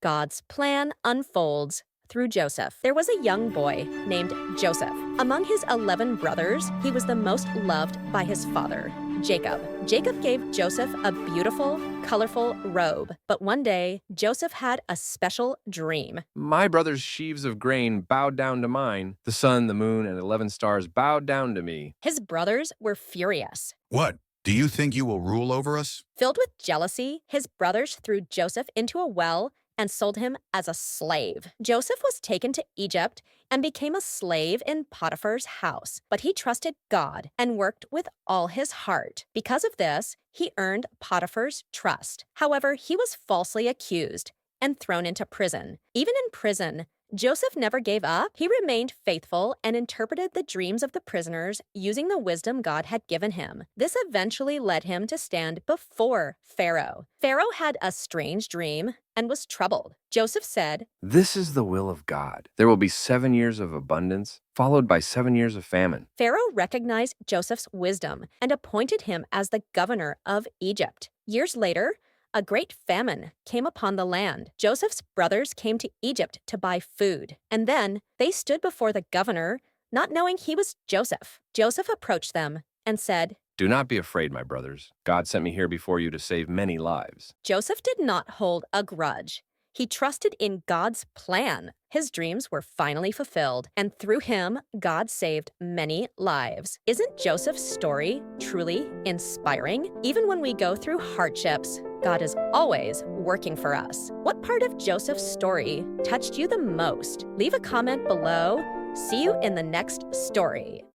God's plan unfolds through Joseph. There was a young boy named Joseph. Among his 11 brothers, he was the most loved by his father, Jacob. Jacob gave Joseph a beautiful, colorful robe. But one day, Joseph had a special dream. My brother's sheaves of grain bowed down to mine. The sun, the moon, and 11 stars bowed down to me. His brothers were furious. What? Do you think you will rule over us? Filled with jealousy, his brothers threw Joseph into a well and sold him as a slave. Joseph was taken to Egypt and became a slave in Potiphar's house. But he trusted God and worked with all his heart. Because of this, he earned Potiphar's trust. However, he was falsely accused and thrown into prison. Even in prison, Joseph never gave up. He remained faithful and interpreted the dreams of the prisoners using the wisdom God had given him. This eventually led him to stand before Pharaoh. Pharaoh had a strange dream and was troubled. Joseph said, This is the will of God. There will be 7 years of abundance, followed by 7 years of famine. Pharaoh recognized Joseph's wisdom and appointed him as the governor of Egypt. Years later, a great famine came upon the land. Joseph's brothers came to Egypt to buy food, and then they stood before the governor, not knowing he was Joseph. Joseph approached them and said, Do not be afraid, my brothers. God sent me here before you to save many lives. Joseph did not hold a grudge. He trusted in God's plan. His dreams were finally fulfilled, and through him, God saved many lives. Isn't Joseph's story truly inspiring? Even when we go through hardships, God is always working for us. What part of Joseph's story touched you the most? Leave a comment below. See you in the next story.